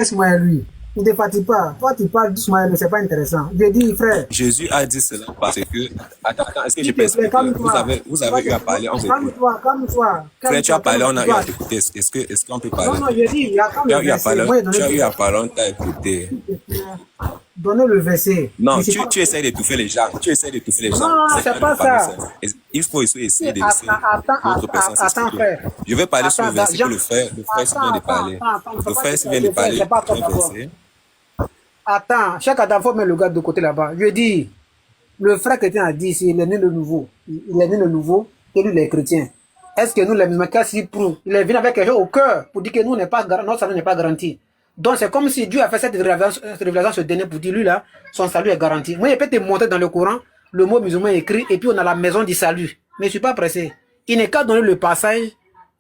Laisse-moi lui. Ne te fatigue pas. Toi, tu parles doucement, mais c'est pas intéressant. Je dis, frère. Jésus a dit cela parce que. Attends, est-ce que je S'il peux te plaît, expliquer? calme-toi. Vous avez eu à parler, on s'écoute. Calme-toi, calme-toi. Frère, tu as Calme-toi, parlé, on a eu à calme-toi. t'écouter. Est-ce qu'on peut Non, parler? non, je dis, attends Tu le as eu à verset. parler, Moi, j'ai donné tu as le eu à verset. parler, on t'a écouté. S'il te plaît. Donnez le verset. Je Non, suis pas... tu essaies d'étouffer les gens. Tu essaies d'étouffer les Non, gens. non, C'est c'est pas de pas parler ça. ça. Il faut essayer de laisser Attends, l'autre personne attends, s'exprimer. frère. Je vais parler sur le Attends, verset que Jean. le frère vient de parler. Faut Le pas frère te vient de faire, frère, parler c'est pas toi d'un d'abord. verset. Attends, chaque Adam faut mettre le gars de côté là-bas. Je dis, le frère chrétien a dit ici, il est né de nouveau. Il est né de nouveau, et lui, les chrétiens. Est-ce que nous, les musulmans, qu'est-ce qu'il prouve? Il est venu avec quelque chose au cœur pour dire que nous, notre salut n'est pas garanti. Donc, c'est comme si Dieu a fait cette révélation ce dernier pour dire, lui là, son salut est garanti. Moi, je peux te montrer dans le Coran le mot musulman écrit, et puis on a la maison du salut. Mais je ne suis pas pressé. Il n'est qu'à donner le passage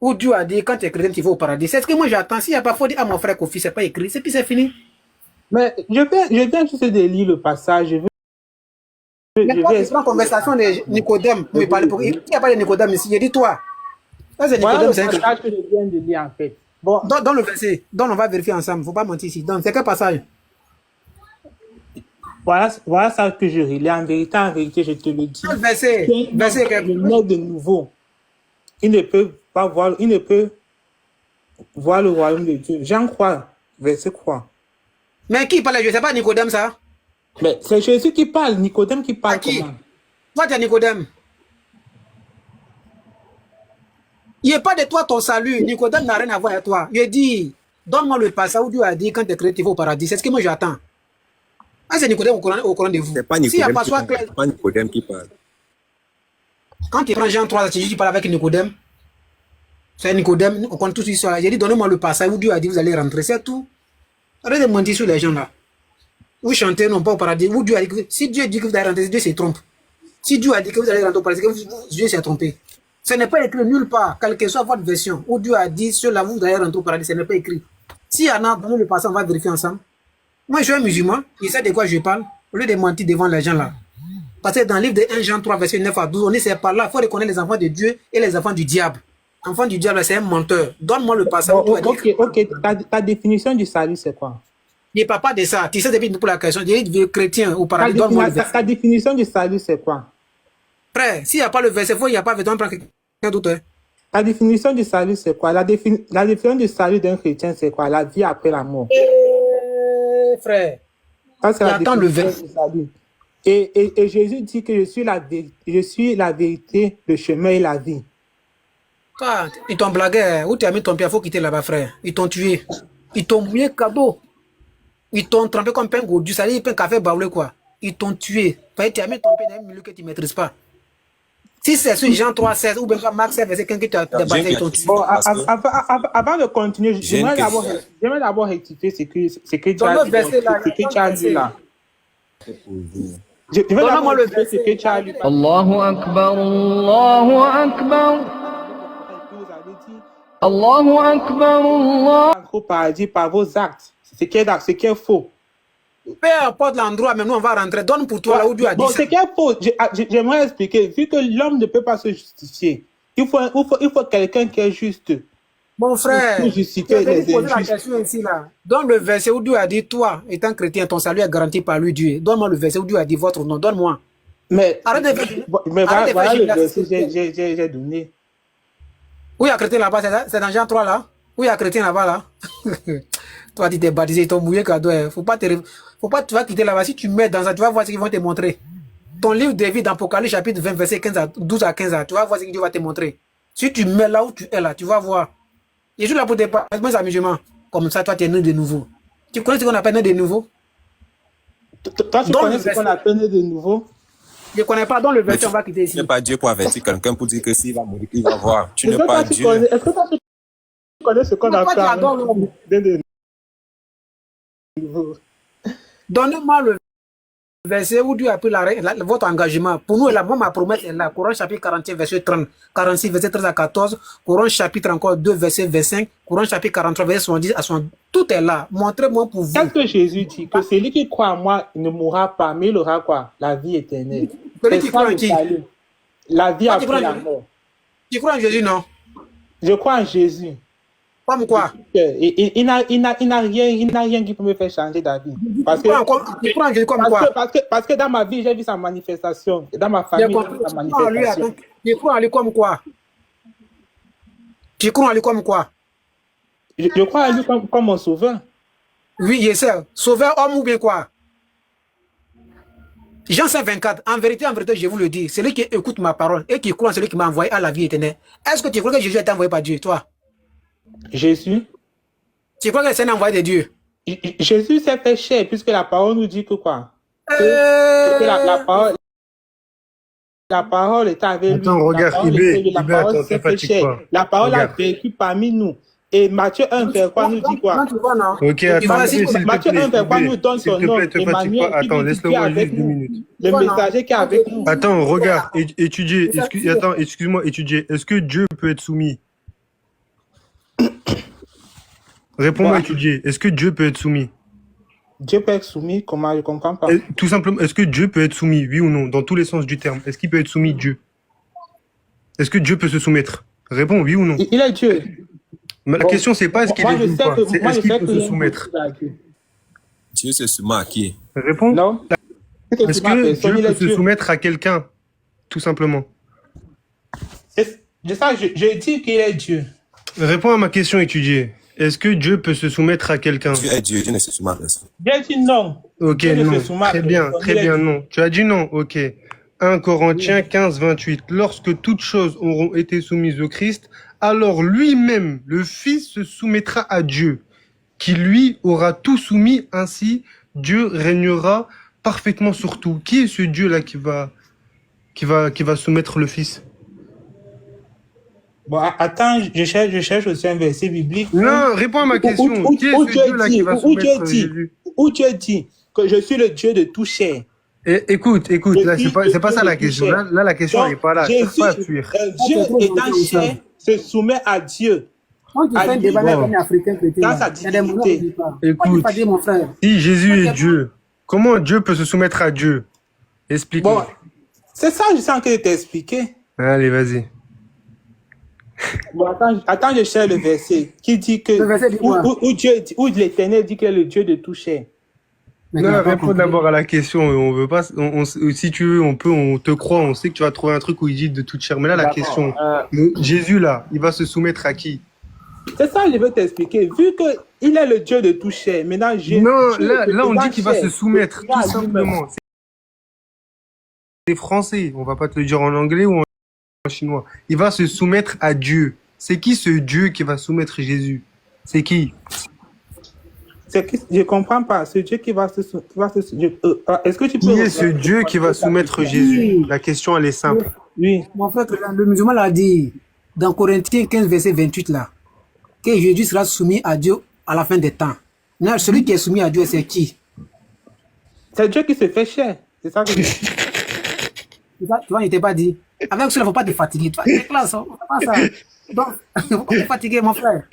où Dieu a dit, quand tu es chrétien, tu vas au paradis. C'est ce que moi j'attends. S'il n'y a pas faut dire à mon frère Kofi, c'est pas écrit, c'est puis c'est fini. Mais je viens juste de lire le passage. Mais toi, tu prends conversation de Nicodème pour me parler. Qui a parlé de Nicodème ici? J'ai dit toi. Ça, c'est Voilà Nicodème, le c'est passage que je viens de lire en fait. Bon, dans le verset. Donc, on va vérifier ensemble. Il ne faut pas mentir ici. Donc, c'est quel passage? voilà ça que je relis. En vérité, je te le dis. Quel verset? Verset Le mec de nouveau, il ne peut voir le royaume de Dieu. J'en crois. Verset quoi? Mais qui parle? Je ne sais pas, Nicodème, ça. Mais c'est Jésus qui parle, Nicodème qui parle. À qui? Comment? Toi, tu es Nicodème. Il n'est pas de toi ton salut. Nicodème n'a rien à voir avec toi. Il dit, donne-moi le passage où Dieu a dit quand tu es chrétien, tu vas au paradis. C'est ce que moi j'attends. Ah, c'est Nicodème au courant de vous. C'est pas Nicodème qui parle. Quand tu prends Jean 3, tu parles avec Nicodème. C'est Nicodème, on compte tout sur ça. J'ai dit, donnez-moi le passage où Dieu a dit vous allez rentrer. C'est tout. Arrêtez de mentir sur les gens là. Vous chantez non pas au paradis. Où Dieu a dit que, si Dieu dit que vous allez rentrer, Dieu se trompe. Si Dieu a dit que vous allez rentrer au paradis, Dieu s'est trompé. Ce n'est pas écrit nulle part, quelle que soit votre version, où Dieu a dit cela vous allez rentrer au paradis, ce n'est pas écrit. S'il y en a, donnez le passage, on va vérifier ensemble. Moi, je suis un musulman, il sait de quoi je parle, au lieu de mentir devant les gens là. Parce que dans le livre de 1 Jean 3, verset 9 à 12, on est c'est par là, il faut reconnaître les enfants de Dieu et les enfants du diable. Enfant du diable, c'est un menteur. Donne-moi le passage. Ok. Ta définition du salut, c'est quoi? Ne parle pas de ça. Tu sais, depuis pour la question, je dis chrétien au paradis. Donne-moi le verset. Ta définition du salut, c'est quoi? Frère, s'il n'y a pas le verset, il n'y a pas besoin de prendre quelqu'un d'autre. La définition du salut, c'est quoi? La définition du salut d'un chrétien, c'est quoi? La vie après la mort. Frère, attends le verset. Et Jésus dit que je suis la vérité, le chemin et la vie. Ah, ils t'ont blagué. Où tu as mis ton pied? Il faut quitter là-bas, frère. Ils t'ont tué. Ils t'ont mouillé cadeau. Ils t'ont trempé comme pain gourdu. Ça dit pain café baoulé, quoi. Ils t'ont tué. Tu as mis ton pied dans un milieu que tu ne maîtrises pas. Si c'est sur Jean 3, 16 ou bien Marc 7, verset 15 que tu as débattu, ils t'ont tué. Bon, avant de continuer, j'aimerais d'abord rectifier ce que tu as dit là. Je vais d'abord rectifier ce que tu as dit. Allahu Akbar, Allahu Akbar. Allahu Akbar, Allah. Au paradis par vos actes. Ce qui est faux. Peu importe l'endroit, mais nous on va rentrer. Donne pour toi là où Dieu a dit. Bon, ce qui est faux, j'aimerais expliquer. Vu que l'homme ne peut pas se justifier, il faut quelqu'un qui est juste. Mon frère, pour justifier les poser la question ici là. Donne le verset où Dieu a dit, toi, étant chrétien, ton salut est garanti par lui, Dieu. Donne-moi le verset où Dieu a dit votre nom. Donne-moi. Mais voilà le verset que j'ai donné. Où il y a chrétien là-bas, c'est dans Jean 3 là. Où il y a chrétien là-bas là. Toi, tu t'es baptisé, ils t'ont mouillé cadeau. Faut pas, tu vas quitter là-bas. Si tu mets dans ça, tu vas voir ce qu'ils vont te montrer. Ton livre de vie d'Apocalypse, chapitre 20, verset 12 à 15, tu vas voir ce que Dieu va te montrer. Si tu mets là où tu es là, tu vas voir. Je suis là pour te parler, amusement. Comme ça, toi, tu es né de nouveau. Tu connais ce qu'on appelle né de nouveau? Toi, tu connais ce qu'on appelle né de nouveau? Je ne connais pas, dans le verset, on va quitter ici. Tu n'es pas Dieu pour avertir quelqu'un pour dire que s'il va mourir, il va voir. Tu n'es pas Dieu. Est-ce que toi, tu connais ce qu'on appelle né de nouveau? Donnez-moi le verset où Dieu a pris votre engagement. Pour nous, là, moi, ma promesse est là. Coran chapitre 41, verset 30, 46, verset 13 à 14. Coran chapitre encore 2, verset 25. Coran chapitre 43, verset 70 à 70. Tout est là. Montrez-moi pour vous. Qu'est-ce que Jésus dit? Que celui qui croit en moi ne mourra pas, mais il aura quoi? La vie éternelle. Celui qui croit en qui? La vie après la mort. Tu crois en Jésus, non? Je crois en Jésus. Comme quoi? Il n'a rien qui peut me faire changer d'avis. Parce que dans ma vie, j'ai vu sa manifestation. Dans ma famille, j'ai vu sa manifestation. Tu crois en lui comme quoi? Tu crois en lui comme quoi? Je crois en lui comme mon sauveur. Oui, je sais. Sauveur homme ou bien quoi? Jean 24, en vérité, je vous le dis, celui qui écoute ma parole et qui croit en celui qui m'a envoyé à la vie éternelle. Est-ce que tu crois que Jésus a été envoyé par Dieu, toi? Jésus? Tu crois que c'est un envoyé de Dieu? Jésus s'est fait chair, puisque la parole nous dit que quoi? Que la parole est avec lui. Attends, regarde, Ibé, attends, t'es pas quoi? La parole a vécu parmi nous. Et Matthieu 1, vers quoi nous dit quoi? Ok, attends, Matthieu 1, vers quoi nous donne son nom. Emmanuel, attends, laisse-le moi juste 2 minutes. Le messager qui est avec nous. Attends, regarde, étudier, excuse-moi, étudier. Est-ce que Dieu peut être soumis? Réponds-moi, étudier. Est-ce que Dieu peut être soumis? Dieu peut être soumis, comment? Je comprends pas. Tout simplement, est-ce que Dieu peut être soumis, oui ou non, dans tous les sens du terme? Est-ce qu'il peut être soumis, Dieu? Est-ce que Dieu peut se soumettre? Réponds oui ou non. Il est Dieu. Mais la question, c'est pas est-ce qu'il est Dieu ou pas, c'est est-ce qu'il peut se soumettre? Dieu se soumet à qui? Réponds. Non. Est-ce que Dieu peut se soumettre à quelqu'un? Tout simplement. Je dis qu'il est Dieu. Réponds à ma question étudiée. Est-ce que Dieu peut se soumettre à quelqu'un? Dieu est Dieu, Dieu ne se soumet à personne. Dieu dit non. Ok, non. Très bien, non. Tu as dit non, ok. 1 Corinthiens 15, 28. Lorsque toutes choses auront été soumises au Christ, alors lui-même, le Fils, se soumettra à Dieu, qui lui aura tout soumis, ainsi Dieu régnera parfaitement sur tout. Qui est ce Dieu-là qui va soumettre le Fils? Bon, attends, je cherche aussi un verset biblique. Non, réponds à ma question. Qui est ce Dieu-là qui va soumettre Jésus? Où Dieu dit que je suis le Dieu de tout chair. Écoute, là, c'est pas ça la question. Là, la question n'est pas là. Jésus, pas à fuir. Dieu étant chair se soumet à Dieu. Quand tu fais un débat avec un Africain chrétien, il y a des moments où il dit pas. Écoute, mon frère. Si Jésus est Dieu, comment Dieu peut se soumettre à Dieu? Explique-moi. Bon, c'est ça, je sens que je t'ai expliqué. Allez, vas-y. Bon, attends, je cherche le verset qui dit que où l'Éternel dit qu'il est le Dieu de tout chair. Non, réponds d'abord à la question. On veut pas. Si tu veux, on te croit. On sait que tu vas trouver un truc où il dit de toute chair. Mais là, la question, Jésus là, il va se soumettre à qui? C'est ça, je veux t'expliquer. Vu que il est le Dieu de tout chair, maintenant Jésus. Non, là, on dit qu'il va se soumettre tout simplement. C'est français. On va pas te le dire en anglais ou en chinois. Il va se soumettre à Dieu. C'est qui ce Dieu qui va soumettre Jésus? C'est qui? Je comprends pas. Ce Dieu qui va se soumettre. Est-ce que tu peux... Qui est ce Dieu qui va soumettre Jésus? La question, elle est simple. Oui. Mon frère, le musulman l'a dit dans Corinthiens 15, verset 28 là, que Jésus sera soumis à Dieu à la fin des temps. Non, celui qui est soumis à Dieu, c'est qui? C'est Dieu qui se fait chair. C'est ça que je... Tu vois, il t'est pas dit. Avec cela, il ne faut pas te fatiguer. Tu vois, c'est classe, on fait pas ça. Donc, il ne faut pas te fatiguer, mon frère.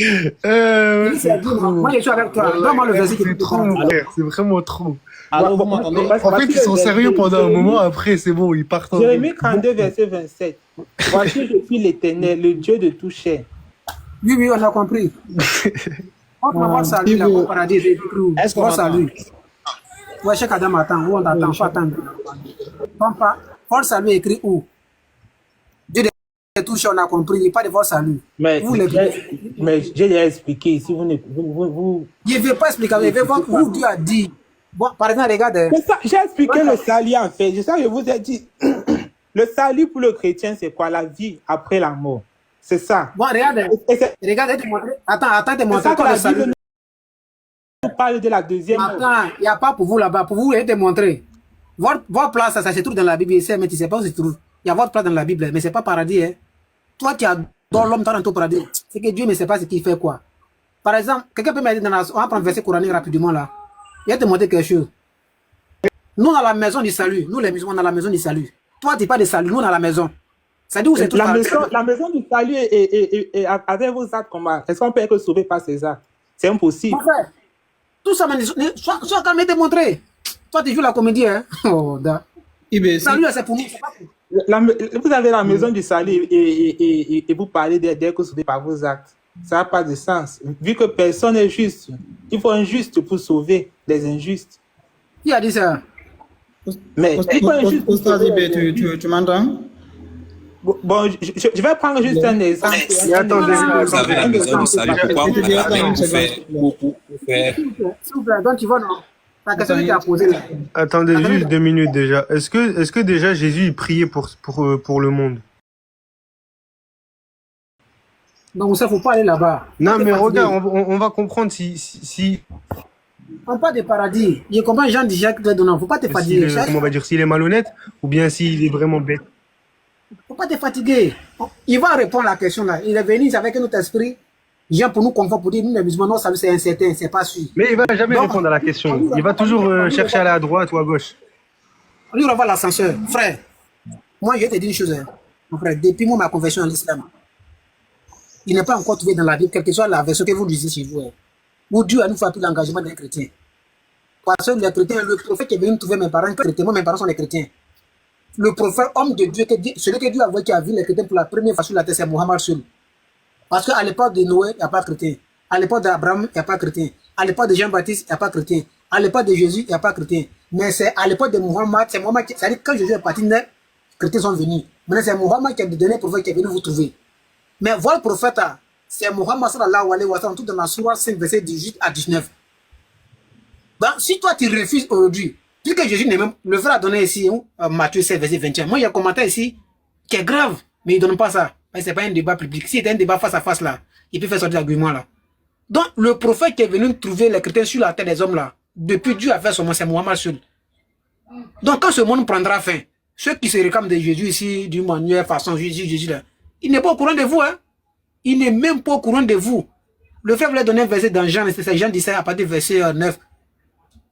Moi, je suis avec toi. Donne-moi le verset. C'est trop, mon frère. C'est vraiment trop. Alors, vous m'entendez? En fait, ils sont sérieux pendant un moment. Après, c'est bon, ils partent. Jérémie 32, verset 27. Voici, je suis l'Éternel, le Dieu de tout chair. Oui, on a compris. On va voir ça, lui, là, au paradis. Est-ce qu'on va ça, lui? Ouais, chaque Adam attend. Où on t'attend? Faut attendre. Force à lui écrit où? Dieu de tout chair, on a compris. Pas de force à lui. Mais je l'ai expliqué ici. Je ne veux pas expliquer. Je veux voir où Dieu a dit. Bon, par exemple, regarde. J'ai expliqué le salut en fait. Je sais que je vous ai dit. Le salut pour le chrétien, c'est quoi? La vie après la mort. C'est ça. Bon, regarde. Regarde, attends, te montrer quoi le salut. On parle de la deuxième. Attends, il n'y a pas pour vous là-bas. Pour vous, je vais te montrer. Votre place, ça se trouve dans la Bible, mais tu ne sais pas où ça se trouve. Il y a votre place dans la Bible, mais ce n'est pas paradis. Hein. Toi, tu adores l'homme, tu as dans ton paradis. C'est que Dieu ne sait pas ce qu'il fait, quoi. Par exemple, quelqu'un peut me dire, on va prendre un verset coranique rapidement là. Il va te montrer quelque chose. Nous, on a la maison du salut. Nous, les musulmans, on a la maison du salut. Toi, tu n'es pas de salut. Nous, on a la maison. Ça dit où c'est tout la maison du salut est avec vos actes, comment? Est-ce qu'on peut être sauvé par ces actes? C'est impossible. Mon frère, tout ça, sois calme et te montrer. Toi, tu joues la comédie, hein? Oh, da. Salut, c'est pour nous. Vous avez la maison du salut et vous parlez d'être sauvés par vos actes. Ça n'a pas de sens. Vu que personne n'est juste, il faut un juste pour sauver les injustes. Qui a dit ça? Mais il faut un juste pour Oustaz sauver Ibé, les injustes. tu m'entends? Bon, je vais prendre juste un exemple. Mais attendez, Vous avez la maison du salut. Pourquoi vous Attendez, l'avez attendez, pour faire S'il vous plaît, donc tu vois, non? La question que tu as posée là. attendez juste 2 minutes déjà. Est-ce que déjà Jésus il priait pour le monde? Donc ça, faut pas aller là-bas. Non, Pas mais de regarde, fatigué. on va comprendre si On parle de paradis. Je comprends Jean déjà que tu es donnant. Faut pas te fatiguer. comment on va dire, s'il est malhonnête ou bien s'il est vraiment bête. Faut pas te fatiguer. Il va répondre à la question là. Il est venu avec notre esprit. Jean pour nous confondre, pour dire nous les musulmans, non, ça c'est incertain, c'est pas sûr. Mais il va jamais Donc, répondre à la question. Il va toujours chercher à aller à droite ou à gauche. On lui revoit l'ascenseur. Frère, moi je vais te dire une chose. Hein. Mon frère, depuis moi ma conversion à l'islam, il n'est pas encore trouvé dans la Bible, quelle que soit la version que vous lisez chez vous. Hein, où Dieu a nous fait appeler l'engagement d'un chrétien. Parce que les chrétiens, le prophète qui est venu trouver mes parents, chrétiens, moi mes parents sont les chrétiens. Le prophète, homme de Dieu, celui que Dieu a vu qui a vu les chrétiens pour la première fois sur la terre, c'est Mohammed seul. Parce qu'à l'époque de Noé, il n'y a pas de chrétien. À l'époque d'Abraham, il n'y a pas de chrétien. À l'époque de Jean-Baptiste, il n'y a pas de chrétien. À l'époque de Jésus, il n'y a pas de chrétien. Mais c'est à l'époque de Mohammed, c'est Mohammed qui, c'est-à-dire quand Jésus est parti, les chrétiens sont venus. Maintenant, c'est Mohammed qui a donné le prophète qui est venu vous trouver. Mais voilà le prophète, c'est Mohammed sallallahu alayhi wa sallam, tout dans la sourate 5, verset 18 à 19. Donc, si toi tu refuses aujourd'hui, puisque Jésus n'est même, le frère a donné ici, Matthieu 7, verset 21. Moi, il y a un commentaire ici qui est grave, mais il ne donne pas ça. C'est pas un débat public. Si c'était un débat face à face là, il peut faire sortir l'argument là. Donc, le prophète qui est venu trouver les chrétiens sur la terre des hommes là, depuis Dieu a fait son monde, c'est Mohammed seul. Donc, quand ce monde prendra fin, ceux qui se réclament de Jésus ici, d'une manière, façon, Jésus là, il n'est pas au courant de vous, hein. Il n'est même pas au courant de vous. Le frère voulait donner un verset dans Jean, c'est Jean 17 à partir du verset 9.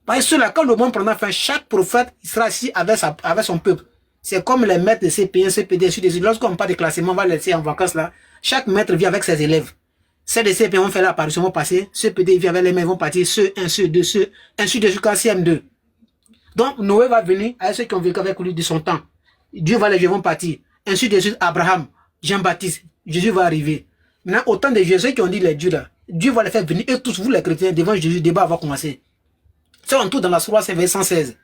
Parce que ceux-là, quand le monde prendra fin, chaque prophète il sera assis avec son peuple. C'est comme les maîtres de CP1, CPD, lorsqu'on parle de classement, on va laisser en vacances là, chaque maître vient avec ses élèves. Ceux de CP1 vont faire l'apparition, vont passer, CPD vient avec les mains, vont partir, ceux 1, ceux 2, ceux, ainsi de jusqu'à CM2. Donc, Noé va venir avec ceux qui ont vécu avec lui de son temps. Dieu va les vont partir. Ainsi de suite, Abraham, Jean-Baptiste, Jésus va arriver. Maintenant, autant de Jésus qui ont dit les dieux là, Dieu va les faire venir, et tous vous les chrétiens, devant Jésus, le débat va commencer. C'est en tout dans la sourate 116.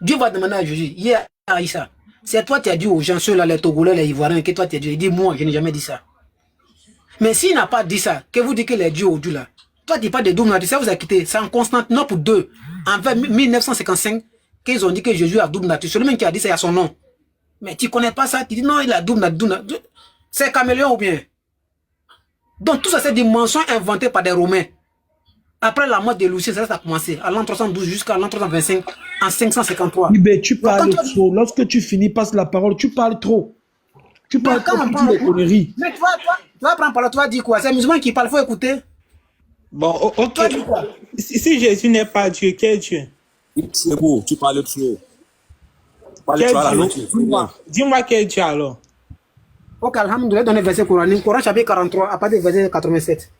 Dieu va demander à Jésus, hier, Aïssa, c'est toi qui as dit aux gens, ceux-là, les Togolais, les Ivoiriens, que toi tu as dit. Il dit, moi, je n'ai jamais dit ça. Mais s'il n'a pas dit ça, que vous dites que les dieux au Dieu là, toi tu parles de double nature, ça vous a quitté. C'est en Constantinople 2, en 1955, qu'ils ont dit que Jésus a double nature. Celui même qui a dit ça, il a son nom. Mais tu ne connais pas ça, tu dis non, il a double nature. C'est caméléon ou bien? Donc tout ça, c'est des mensonges inventés par des Romains. Après la mort de Louis, ça a commencé à l'an 312 jusqu'à l'an 325, en 553. Ibé, tu parles trop. Lorsque tu finis, passe la parole, tu parles trop. Tu parles trop, tu dis des conneries. Mais tu vas prendre parole, tu vas dire quoi? C'est un musulman qui parle, il faut écouter. Bon, ok. Si Jésus n'est pas Dieu, quel Dieu? C'est beau, tu parles trop. Dis-moi quel Dieu alors. Ok, alhamdoulilah, donne le verset coranique, Coran chapitre 43, à partir du verset 87.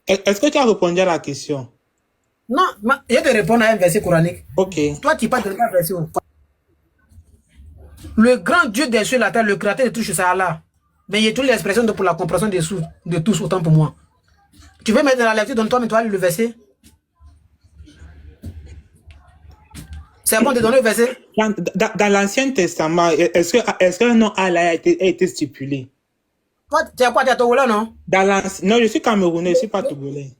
Est-ce que tu as répondu à la question? Non, je te réponds à un verset coranique. Ok. Toi, tu parles de la version. Le grand Dieu des cieux et la terre, le créateur de tout, c'est Allah. Mais il y a toutes les expressions pour la compréhension de tous, autant pour moi. Tu veux mettre dans la lecture, donne-toi, mais toi, le verset. C'est bon de donner le verset. Dans l'Ancien Testament, est-ce qu'un nom Allah a été stipulé? Toi, tu es quoi, tu es Togolais, non? Non, je suis Camerounais, je ne suis pas Togolais.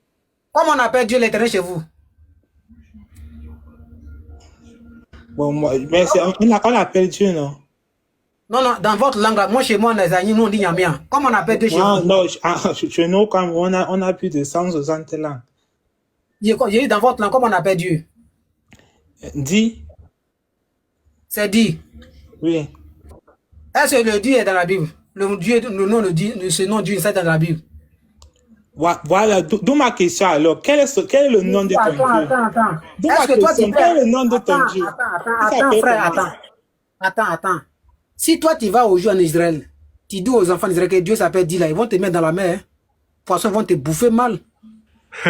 Comment on appelle Dieu l'éternel chez vous? Bon, mais on appelle Dieu, non? Non, dans votre langue, moi, chez moi, les amis, nous, on dit Yamia. Comment on appelle Dieu chez vous? Non, chez nous, on a plus de 160 langues. J'ai dit dans votre langue, comment on appelle Dieu? Dis. C'est dit. Oui. Est-ce que le Dieu est dans la Bible? Le nom de Dieu, ce nom de Dieu, c'est dans la Bible. Voilà, d'où ma question alors. Quel est le nom de ton Dieu? Attends. Est-ce que toi, quel est le nom de ton Dieu? Attends, frère, attends. Si toi, tu vas au jour en Israël, tu dis aux enfants d'Israël que Dieu s'appelle Dila, ils vont te mettre dans la mer. Les poissons vont te bouffer mal. Tu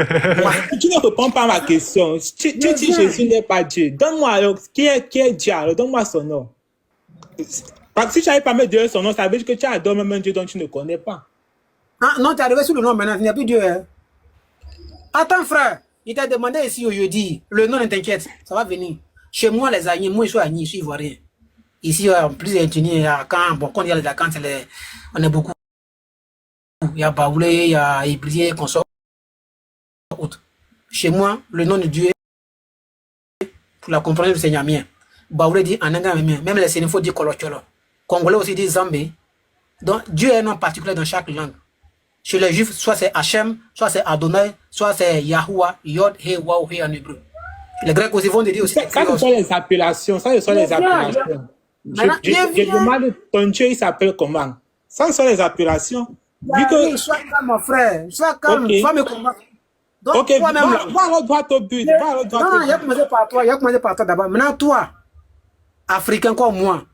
ne réponds pas à ma question. Tu dis Jésus n'est pas Dieu. Donne-moi alors, qui est Dieu alors? Donne-moi son nom. Parce que si tu n'avais pas mis Dieu son nom, ça veut dire que tu adores même un Dieu dont tu ne connais pas. Ah, non, tu es arrivé sur le nom maintenant, il n'y a plus Dieu. Hein. Attends, frère, il t'a demandé ici au jeudi. Le nom, ne t'inquiète, ça va venir. Chez moi, les Agnis, moi, je suis Agnis, je suis Ivoirien. Ici, en plus, il y a quand, bon, quand il y a les vacances, on est beaucoup. Il y a Baoulé, il y a Ibrié, consort. Chez moi, le nom de Dieu, pour la compréhension du Seigneur mien. Baoulé dit en anglais, même les Sénéfaux disent Kolocholo. Congolais aussi disent Zambé. Donc, Dieu est un nom particulier dans chaque langue. Chez les Juifs, soit c'est Hachem, soit c'est Adonai, soit c'est Yahuwah, Yod, He, Waou, He en hébreu. Les Grecs aussi vont dire aussi. Ça, ce sont les appellations. Ça, ce sont les appellations. Je demande ton Dieu, il s'appelle comment? Ça, ce sont les appellations. Vu que... Sois calme, mon frère. Sois calme. Okay. Va me combattre. Donc, ok, va au droit au but. Non, il y a commencé par toi. Il y a commencé par toi d'abord. Maintenant, toi, Africain comme moi,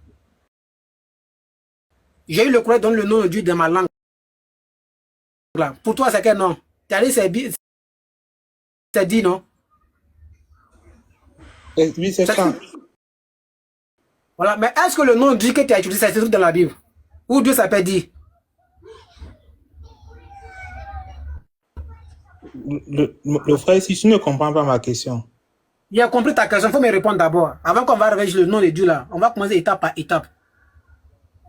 j'ai eu le courage de donner le nom de Dieu dans ma langue. Pour toi, c'est quel nom? Tu as dit c'est dit, non? Oui, c'est ça. Voilà, mais est-ce que le nom de Dieu que tu as utilisé, c'est dans la Bible? Ou Dieu s'appelle dit? Le frère, si tu ne comprends pas ma question. Il a compris ta question, il faut me répondre d'abord. Avant qu'on va révéler le nom de Dieu là, on va commencer étape par étape.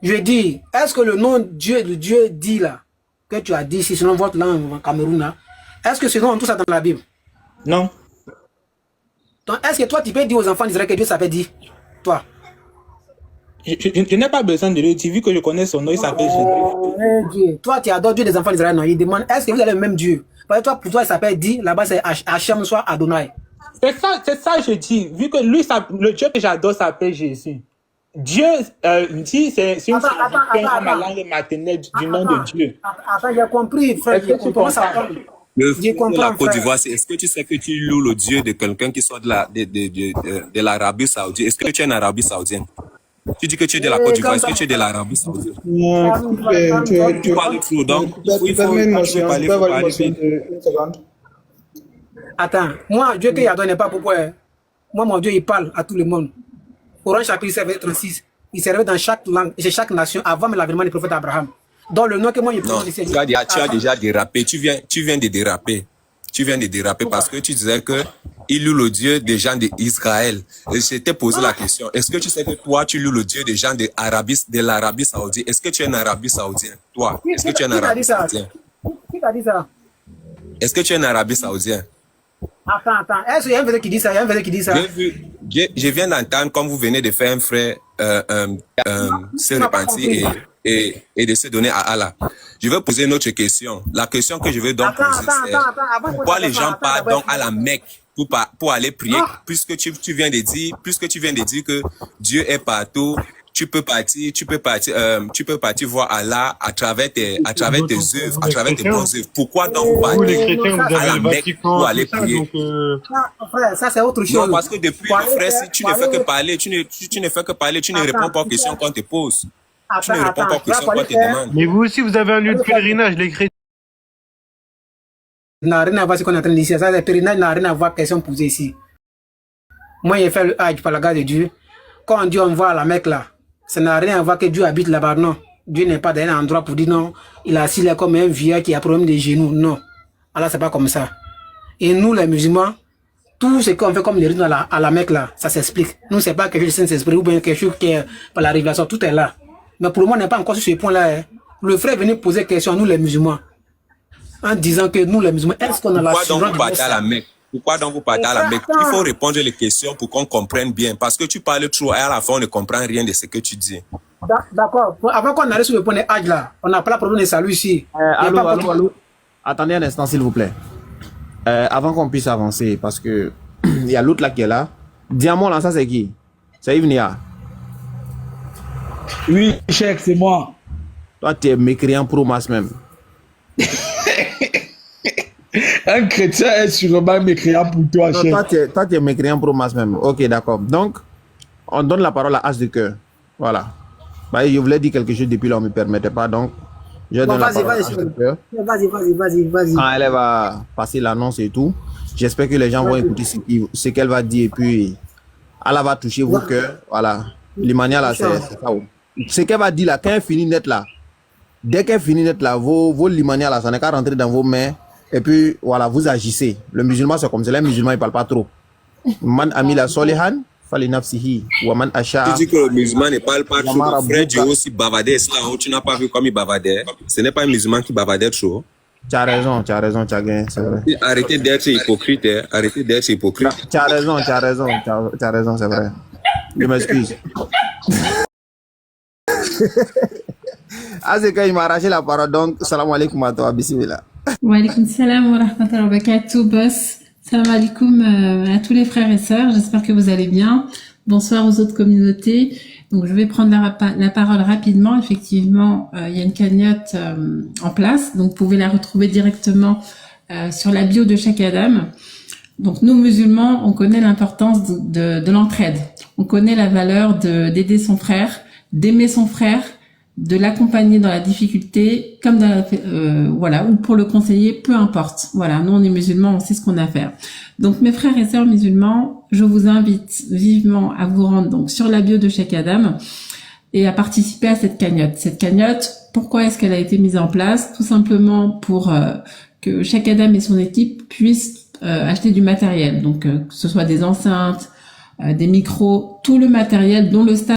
Je dis, est-ce que le nom de Dieu dit là, que tu as dit, si selon votre langue en Cameroun là, est-ce que ce nom, tout ça dans la Bible? Non. Donc, est-ce que toi, tu peux dire aux enfants d'Israël que Dieu s'appelle dit? Toi? Je n'ai pas besoin de le dire, vu que je connais son nom, il s'appelle Jésus. Toi, tu adores Dieu des enfants d'Israël, non? Il demande, est-ce que vous avez le même Dieu? Parce que toi, pour toi, il s'appelle dit, là-bas c'est Hachem, soit Adonai. C'est ça, je dis. Vu que lui, le Dieu que j'adore s'appelle Jésus. Dieu dit, c'est une dans ma langue maternelle du nom de Dieu. Attends, j'ai compris, frère. Le frère de la Côte d'Ivoire, est-ce que tu sais que tu loues le Dieu de quelqu'un qui sort de l'Arabie Saoudite? Est-ce que tu es en Arabie Saoudite? Tu dis que tu es de la Côte d'Ivoire, est-ce que tu es de l'Arabie Saoudite? Tu parles trop, donc il faut parler vite. Attends, moi, Dieu qui adore n'est pas pourquoi. Moi, mon Dieu, il parle à tout le monde. Coran chapitre 7, 36. Il servait dans chaque langue, chez chaque nation, avant l'avènement du prophète Abraham. Donc, le nom que moi, il prononce ici. Tu as déjà dérapé. Tu viens de déraper. Tu viens de déraper parce que tu disais que il loue le Dieu des gens d'Israël. Et je t'ai posé la question. Est-ce que tu sais que toi, tu loues le Dieu des gens de l'Arabie Saoudite? Est-ce que tu es un Arabie Saoudien? Toi, est-ce que tu es un Arabie Saoudien? Qui t'a dit ça? Est-ce que tu es un Arabie Saoudien? Attends. Est-ce qu'il y a un verset qui dit ça? Je viens d'entendre, comme vous venez de faire un frère se repentir et de se donner à Allah. Je vais poser une autre question. La question que je veux donc poser, c'est pourquoi les gens partent donc à la Mecque pour aller prier, puisque tu viens de dire que Dieu est partout. Tu peux partir voir Allah à travers tes œuvres, à travers tes bonnes œuvres. Pourquoi donc vous partez à la Mecque pour aller prier? Frère, ça c'est autre chose. Non, parce que depuis le frère, si tu ne fais que parler, tu ne réponds pas aux questions qu'on te pose. Tu ne réponds pas aux questions qu'on te demande. Mais vous aussi, vous avez un lieu de pèlerinage, les chrétiens. N'a rien à voir ce qu'on est en train de dire. Ça, le pèlerinage n'a rien à voir avec question posée ici. Moi, j'ai fait le Hajj par la grâce de Dieu. Quand on dit on va à la Mecque là, ça n'a rien à voir que Dieu habite là-bas, non. Dieu n'est pas dans un endroit pour dire non, il est assis là comme un vieux qui a problème des genoux, non. Alors c'est pas comme ça. Et nous les musulmans, tout ce qu'on fait comme les rites à la Mecque là, ça s'explique. Nous c'est pas quelque chose de Saint-Esprit ou bien quelque chose qui est par la révélation, tout est là. Mais pour le moment on n'est pas encore sur ce point-là. Hein. Le frère venait poser question à nous les musulmans, en disant que nous les musulmans, est-ce qu'on a la chance de partez à la Mecque? Pourquoi donc vous partez à la Mecque? Il faut répondre les questions pour qu'on comprenne bien. Parce que tu parles trop et à la fin, on ne comprend rien de ce que tu dis. D'accord. Avant qu'on arrive sur le point de Hajj là, on n'a pas la problème de salut ici. Allô. Attendez un instant, s'il vous plaît. Avant qu'on puisse avancer, parce que il y a l'autre là qui est là. Diamant là, ça c'est qui? C'est Ivnia. Oui, Cheikh, c'est moi. Toi, tu es mécréant pro masse même. Un chrétien est sûrement mécréant pour toi, non, Cheikh. Toi, tu es mécréant pro masse même. Ok, d'accord. Donc, on donne la parole à As de cœur. Voilà. Bah, je voulais dire quelque chose depuis là, on ne me permettait pas. Donc, je donne la parole à As de cœur. Vas-y. Quand elle va passer l'annonce et tout, j'espère que les gens vont écouter ce qu'elle va dire. Et puis, elle va toucher vos cœurs. Voilà. L'Imania là, c'est ça. ce qu'elle va dire là, quand elle finit net là, dès qu'elle finit net là, vos limanias là, ça n'est qu'à rentrer dans vos mains. Et puis, voilà, vous agissez. Le musulman, c'est comme ça. Les musulmans, ils ne parlent pas trop. Man amila solihan, fali nafsihi. Wa man asha. Tu dis que le musulman ne parle pas trop. Frère Dieu aussi bavardait. Tu n'as pas vu comme il bavardait. Ce n'est pas un musulman qui bavardait trop. Tu as raison, tu as gagné, c'est vrai. Arrêtez d'être hypocrite. Hein. Arrêtez d'être hypocrite. Tu as raison, c'est vrai. Je m'excuse. Ah, c'est quand il m'a arraché la parole. Donc, salam alaikum à toi, bismillah. Wa alaikum salam wa rahmatullahi wa barakatuh, boss. Salam alaikum à tous les frères et sœurs. J'espère que vous allez bien. Bonsoir aux autres communautés. Donc, je vais prendre la parole rapidement. Effectivement, il y a une cagnotte en place. Donc, vous pouvez la retrouver directement sur la bio de chaque Adam. Donc, nous, musulmans, on connaît l'importance de l'entraide. On connaît la valeur d'aider son frère, d'aimer son frère, de l'accompagner dans la difficulté, comme dans voilà, ou pour le conseiller, peu importe. Voilà, nous on est musulmans, on sait ce qu'on a à faire. Donc mes frères et sœurs musulmans, je vous invite vivement à vous rendre donc sur la bio de Cheikh Adam et à participer à cette cagnotte. Cette cagnotte, pourquoi est-ce qu'elle a été mise en place? Tout simplement pour que Cheikh Adam et son équipe puissent acheter du matériel, donc que ce soit des enceintes, des micros, tout le matériel dont le staff